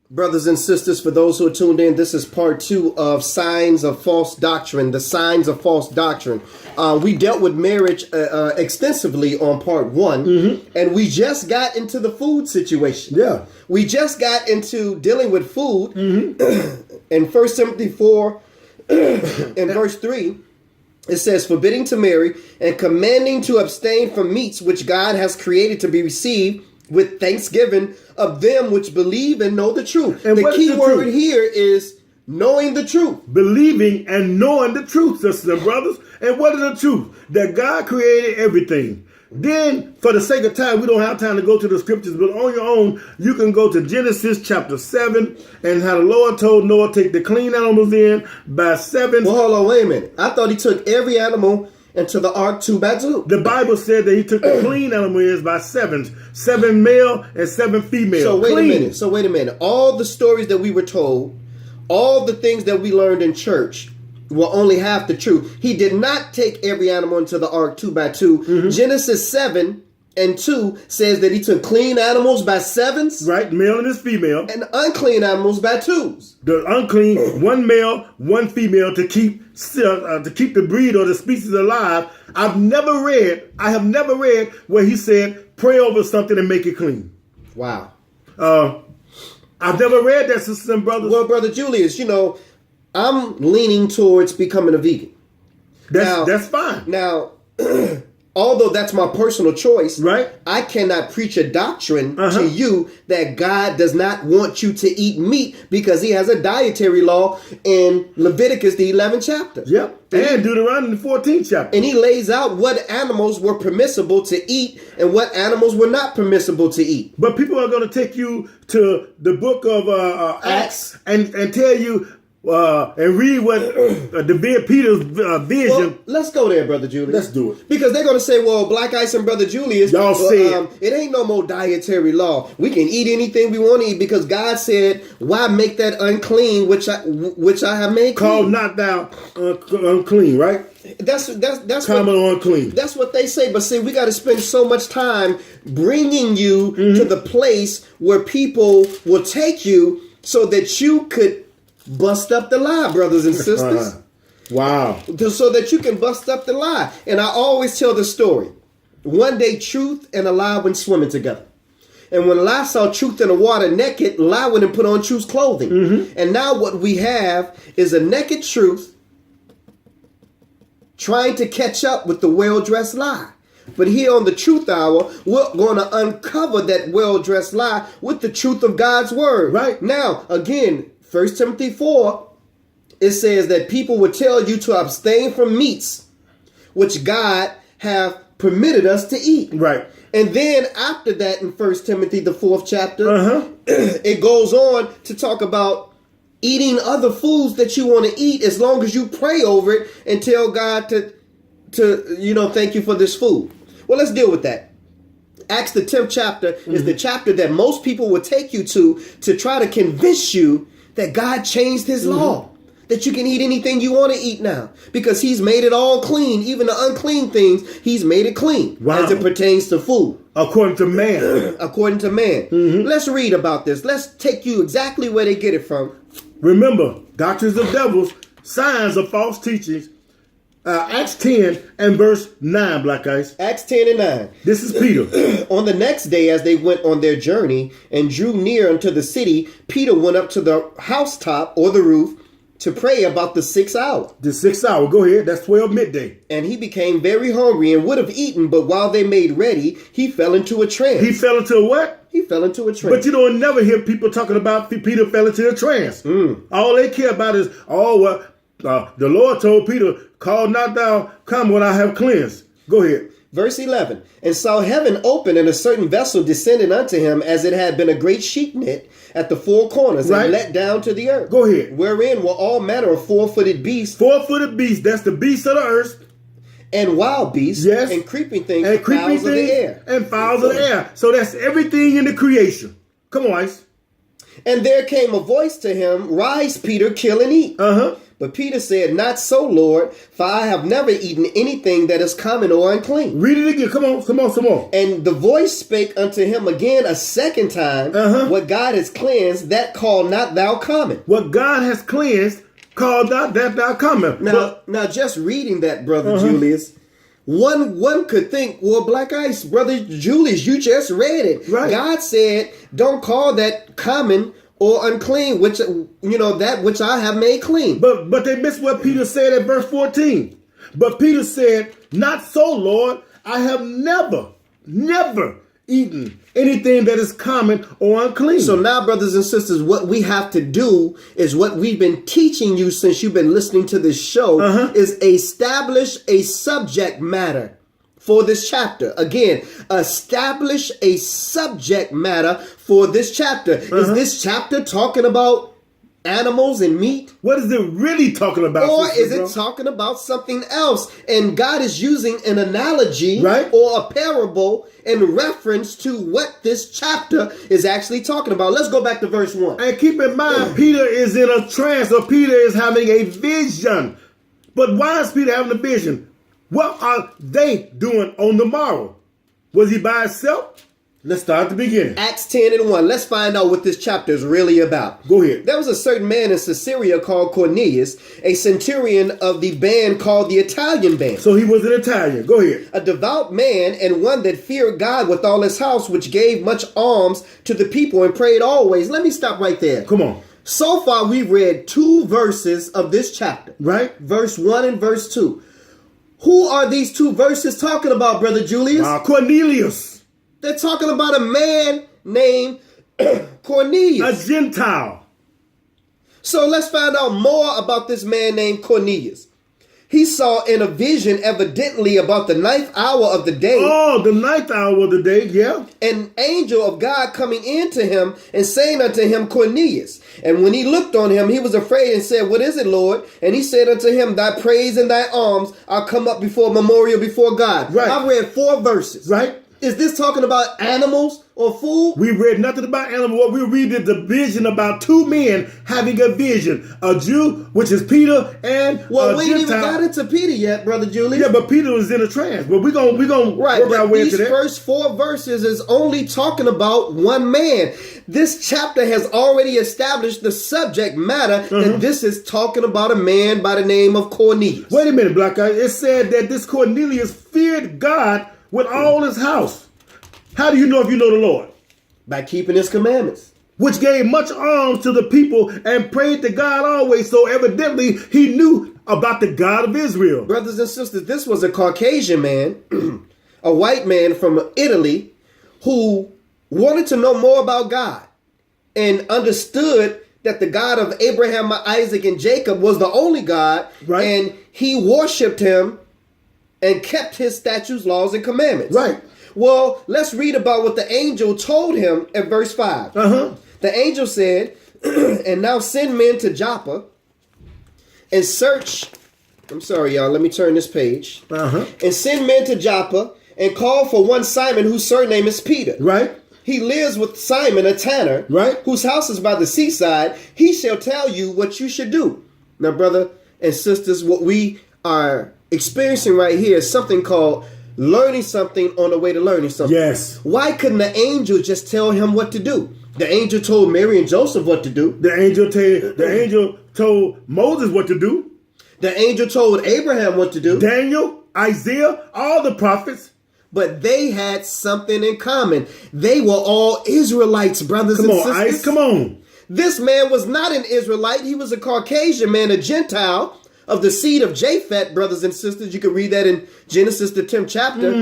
Brothers and sisters, for those who are tuned in, this is part 2 of Signs of False Doctrine, the Signs of False Doctrine. We dealt with marriage extensively on part 1, and we just got into the food situation. Yeah. We just got into dealing with food in 1 Timothy 4 and verse 3. It says, forbidding to marry and commanding to abstain from meats which God has created to be received with thanksgiving of them which believe and know the truth. And the key word here is knowing the truth. Believing and knowing the truth, sisters and brothers. And what is the truth? That God created everything. Then, for the sake of time, we don't have time to go to the scriptures, but on your own, you can go to Genesis chapter 7 and how the Lord told Noah take the clean animals in by 7. Well, hold on, wait a minute. I thought he took every animal into the ark 2 by 2. The Bible said that he took the clean animals by 7 male and 7 female. So wait a minute. All the stories that we were told, all the things that we learned in church were only half the truth. He did not take every animal into the ark 2 by 2. Genesis 7 and 2 says that he took clean animals by 7s. Right, male and his female. And unclean animals by 2s. The unclean, 1 male, 1 female to keep the breed or the species alive. I have never read where he said, pray over something and make it clean. Wow. I've never read that, sisters and brothers. Well, Brother Julius, I'm leaning towards becoming a vegan. That's fine. Now, although that's my personal choice, right? I cannot preach a doctrine to you that God does not want you to eat meat because he has a dietary law in Leviticus, the 11th chapter. Yep. And Deuteronomy, the 14th chapter. And he lays out what animals were permissible to eat and what animals were not permissible to eat. But people are going to take you to the book of Acts and tell you and read what Peter's vision. Well, let's go there, Brother Julius. Let's do it. Because they're going to say, well, Black Ice and Brother Julius, y'all said it ain't no more dietary law. We can eat anything we want to eat because God said, why make that unclean, which I have made clean? Called not thou unclean, right? That's common unclean. That's what they say. But see, we got to spend so much time bringing you to the place where people will take you so that you could bust up the lie, brothers and sisters. Wow. So that you can bust up the lie. And I always tell the story. One day, truth and a lie went swimming together. And when lie saw truth in the water naked, lie went and put on truth's clothing. And now what we have is a naked truth trying to catch up with the well-dressed lie. But here on the Truth Hour, we're going to uncover that well-dressed lie with the truth of God's word. Right. Now, again, 1 Timothy 4, it says that people will tell you to abstain from meats, which God have permitted us to eat. Right. And then after that, in 1 Timothy, the 4th chapter, it goes on to talk about eating other foods that you want to eat as long as you pray over it and tell God to thank you for this food. Well, let's deal with that. Acts, the 10th chapter, is the chapter that most people will take you to try to convince you that God changed his law, that you can eat anything you want to eat now because he's made it all clean. Even the unclean things, he's made it clean as it pertains to food. According to man. According to man. Let's read about this. Let's take you exactly where they get it from. Remember, doctrines of devils, signs of false teachings. Acts 10 and verse 9, Black Ice. Acts 10 and 9. This is Peter. On the next day, as they went on their journey and drew near unto the city, Peter went up to the housetop or the roof to pray about the 6th hour. The 6th hour. Go ahead. That's 12 midday. And he became very hungry and would have eaten, but while they made ready, he fell into a trance. He fell into a what? He fell into a trance. But you don't never hear people talking about Peter fell into a trance. All they care about is, the Lord told Peter, call not thou come when I have cleansed. Go ahead. Verse 11, and saw heaven open and a certain vessel descended unto him as it had been a great sheet net at the four corners and let down to the earth. Go ahead. Wherein were all manner of four-footed beasts. Four-footed beasts, that's the beasts of the earth. And wild beasts. Yes. And creeping things. And creeping fowls of the air. And fowls of the air. So that's everything in the creation. Come on, Ice. And there came a voice to him, rise, Peter, kill and eat. But Peter said, Not so, Lord, for I have never eaten anything that is common or unclean. Read it again. Come on, some more. And the voice spake unto him again a second time, What God has cleansed, that call not thou common. What God has cleansed, call not that thou common. Now, just reading that, Brother Julius, one could think, well, Black Ice, Brother Julius, you just read it. Right. God said, don't call that common or unclean, which, that which I have made clean. But they missed what Peter said at verse 14. But Peter said, Not so, Lord. I have never eaten anything that is common or unclean. So now, brothers and sisters, what we have to do is what we've been teaching you since you've been listening to this show is establish a subject matter for this chapter. Again, establish a subject matter for this chapter. Is this chapter talking about animals and meat? What is it really talking about? Or is it talking about something else? And God is using an analogy right, or a parable in reference to what this chapter is actually talking about. Let's go back to verse 1. And keep in mind, Peter is in a trance, or Peter is having a vision. But why is Peter having a vision? What are they doing on the morrow? Was he by himself? Let's start at the beginning. Acts 10:1. Let's find out what this chapter is really about. Go ahead. There was a certain man in Caesarea called Cornelius, a centurion of the band called the Italian band. So he was an Italian. Go ahead. A devout man and one that feared God with all his house, which gave much alms to the people and prayed always. Let me stop right there. Come on. So far, we've read 2 verses of this chapter. Right. Verse 1 and verse 2. Who are these 2 verses talking about, Brother Julius? Cornelius. They're talking about a man named Cornelius. A Gentile. So let's find out more about this man named Cornelius. He saw in a vision, evidently about the 9th hour of the day. Oh, the 9th hour of the day, yeah. An angel of God coming into him and saying unto him, Cornelius. And when he looked on him, he was afraid and said, What is it, Lord? And he said unto him, Thy praise and thy alms are come up before memorial before God. Right. I've read 4 verses. Right. Is this talking about animals or food? We read nothing about animals. What we read is the vision about 2 men having a vision. A Jew, which is Peter, and well, a we Gentile. ain't even got into Peter yet, Brother Julius. Yeah, but Peter was in a trance. But we're gonna right, work our way into that. These first 4 verses is only talking about one man. This chapter has already established the subject matter that this is talking about a man by the name of Cornelius. Wait a minute, Black Guy. It said that this Cornelius feared God with all his house. How do you know if you know the Lord? By keeping his commandments. Which gave much alms to the people and prayed to God always. So evidently he knew about the God of Israel. Brothers and sisters, this was a Caucasian man, a white man from Italy, who wanted to know more about God and understood that the God of Abraham, Isaac, and Jacob was the only God. Right. And he worshipped him and kept his statutes, laws, and commandments. Right. Well, let's read about what the angel told him at verse 5. The angel said, And now send men to Joppa and search. I'm sorry, y'all. Let me turn this page. And send men to Joppa and call for one Simon, whose surname is Peter. Right. He lives with Simon, a tanner, right, whose house is by the seaside. He shall tell you what you should do. Now, brother and sisters, what we are experiencing right here is something called learning something on the way to learning something. Yes. Why couldn't the angel just tell him what to do? The angel told Mary and Joseph what to do. The angel told Moses what to do. The angel told Abraham what to do. Daniel, Isaiah, all the prophets. But they had something in common. They were all Israelites, brothers and sisters. Ice, come on. This man was not an Israelite. He was a Caucasian man, a Gentile of the seed of Japhet, brothers and sisters. You can read that in Genesis, the 10th chapter.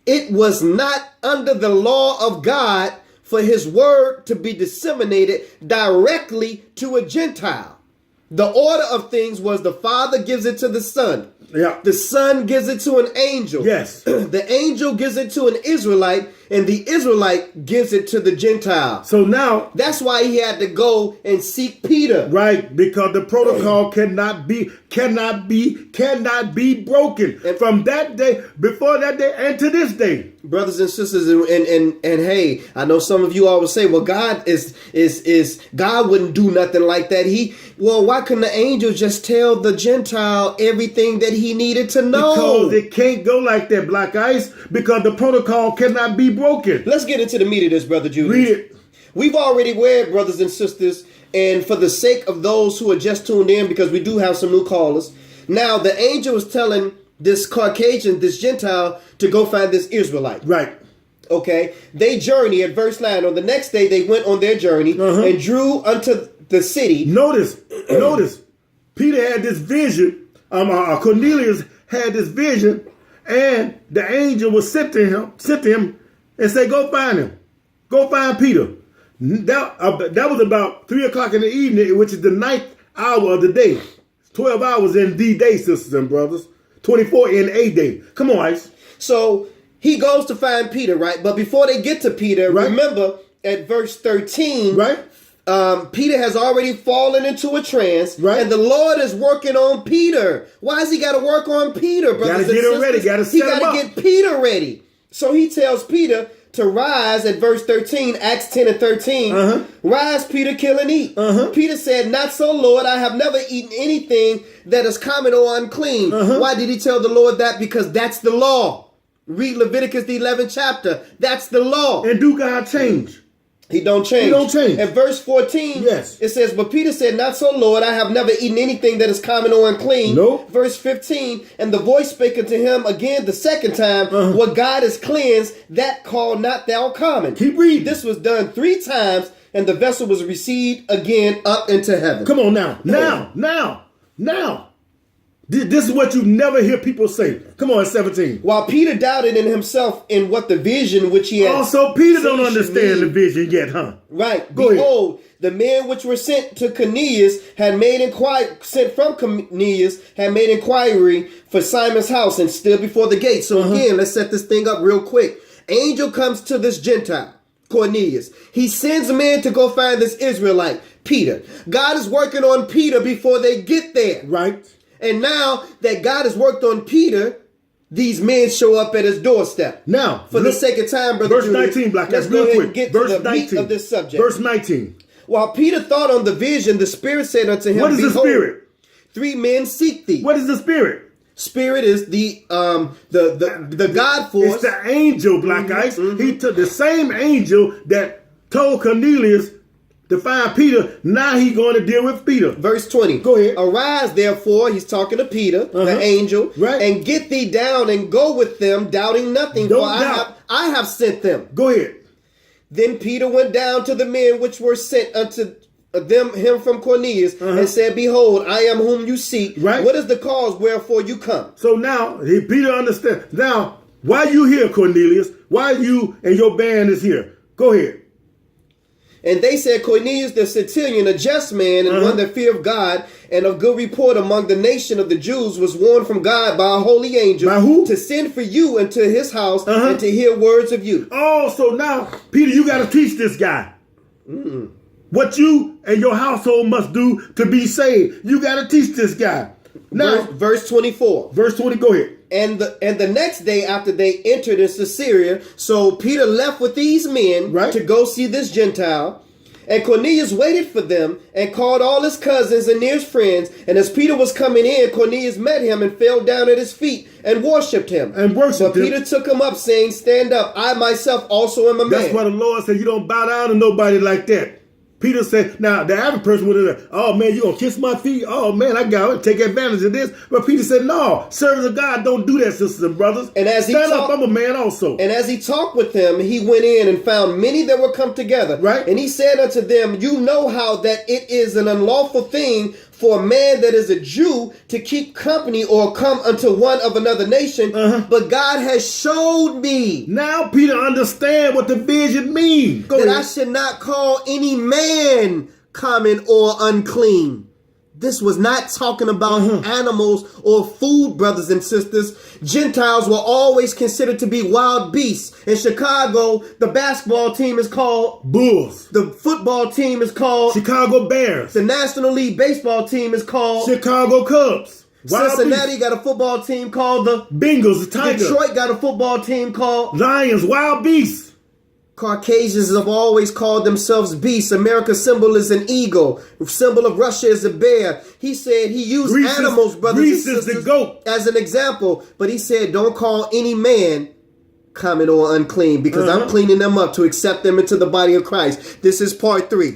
It was not under the law of God for his word to be disseminated directly to a Gentile. The order of things was the Father gives it to the Son. Yeah. The Son gives it to an angel. Yes. The angel gives it to an Israelite, and the Israelite gives it to the Gentile. So now, that's why he had to go and seek Peter. Right, because the protocol cannot be broken. And from that day, before that day, and to this day. Brothers and sisters, and hey, I know some of you always say, well, God God wouldn't do nothing like that. Why couldn't the angel just tell the Gentile everything that he needed to know? Because it can't go like that, Black Ice, because the protocol cannot be broken. Let's get into the meat of this, Brother Julius. Read it. We've already read, brothers and sisters, and for the sake of those who are just tuned in, because we do have some new callers, now the angel is telling this Caucasian, this Gentile, to go find this Israelite. Right. Okay. They journey at verse 9. On the next day, they went on their journey and drew unto the city. Notice, Peter had this vision. Cornelius had this vision, and the angel was sent to him, and said, "Go find him. Go find Peter." That was about 3 o'clock in the evening, which is the 9th hour of the day. 12 hours in the day, sisters and brothers. 24 in a day. Come on, Ice. So he goes to find Peter, right? But before they get to Peter, remember at verse 13, Peter has already fallen into a trance, and the Lord is working on Peter. Why has he got to work on Peter, brothers and sisters? Got to get him ready. Got to set him up. He got to get Peter ready. So he tells Peter to rise at verse 13, Acts 10 and 13. Rise, Peter, kill and eat. Peter said, not so, Lord. I have never eaten anything that is common or unclean. Why did he tell the Lord that? Because that's the law. Read Leviticus, the 11th chapter. That's the law. And do God change? He don't change. He don't change. At verse 14, it says, but Peter said, not so, Lord, I have never eaten anything that is common or unclean. Nope. Verse 15, and the voice spake unto him again the second time, what God has cleansed, that call not thou common. Keep reading. This was done 3 times, and the vessel was received again up into heaven. Come on now. This is what you never hear people say. Come on, 17. While Peter doubted in himself in what the vision which he had. Also, Peter don't understand the vision yet, huh? Right. Go Behold, ahead. the men which were sent to Cornelius sent from Cornelius had made inquiry for Simon's house and stood before the gate. So again, let's set this thing up real quick. Angel comes to this Gentile, Cornelius. He sends men to go find this Israelite, Peter. God is working on Peter before they get there. Right. And now that God has worked on Peter, these men show up at his doorstep. Now, for the sake of time, Brother Verse 19, Black. let's go ahead and get to the meat of this subject. Verse 19. While Peter thought on the vision, the Spirit said unto him, what is the Spirit? 3 men seek thee. What is the Spirit? Spirit is the God force. It's the angel, Black Ice. He took the same angel that told Cornelius to find Peter. Now he's going to deal with Peter. Verse 20. Go ahead. Arise, therefore, he's talking to Peter, the angel, and get thee down and go with them, doubting nothing, for I have sent them. Go ahead. Then Peter went down to the men which were sent unto him from Cornelius, and said, behold, I am whom you seek. What is the cause wherefore you come? So now Peter understands. Now, why you here, Cornelius? Why you and your band is here? Go ahead. And they said, Cornelius the centurion, a just man, and one that feareth God, and of good report among the nation of the Jews, was warned from God by a holy angel. By who? To send for you into his house and to hear words of you. Oh, so now, Peter, you got to teach this guy. What you and your household must do to be saved. You got to teach this guy. Now, verse 24. Verse 20, go ahead. And the next day after they entered into Caesarea, so Peter left with these men to go see this Gentile. And Cornelius waited for them and called all his cousins and nearest friends. And as Peter was coming in, Cornelius met him and fell down at his feet and worshipped him. But Peter took him up, saying, stand up, I myself also am a man. That's why the Lord said you don't bow down to nobody like that. Peter said, now the average person would have said, oh man, you gonna kiss my feet? Oh man, I got to take advantage of this. But Peter said, no, servants of God don't do that, sisters and brothers. And as stand up, I'm a man also. And as he talked with them, he went in and found many that were come together. And he said unto them, you know how that it is an unlawful thing for a man that is a Jew to keep company or come unto one of another nation, but God has showed me. Now Peter understand what the vision means. I should not call any man common or unclean. This was not talking about animals or food, brothers and sisters. Gentiles were always considered to be wild beasts. In Chicago, the basketball team is called Bulls. The football team is called Chicago Bears. The National League baseball team is called Chicago Cubs. Wild Cincinnati beasts. got a football team called the Bengals, the Tigers. Detroit got a football team called Lions, wild beasts. Caucasians have always called themselves beasts. America's symbol is an eagle. The symbol of Russia is a bear. He said he used Greece animals, brothers Greece and is sisters, the goat. as an example. But he said, don't call any man common or unclean, because I'm cleaning them up to accept them into the body of Christ. This is part 3.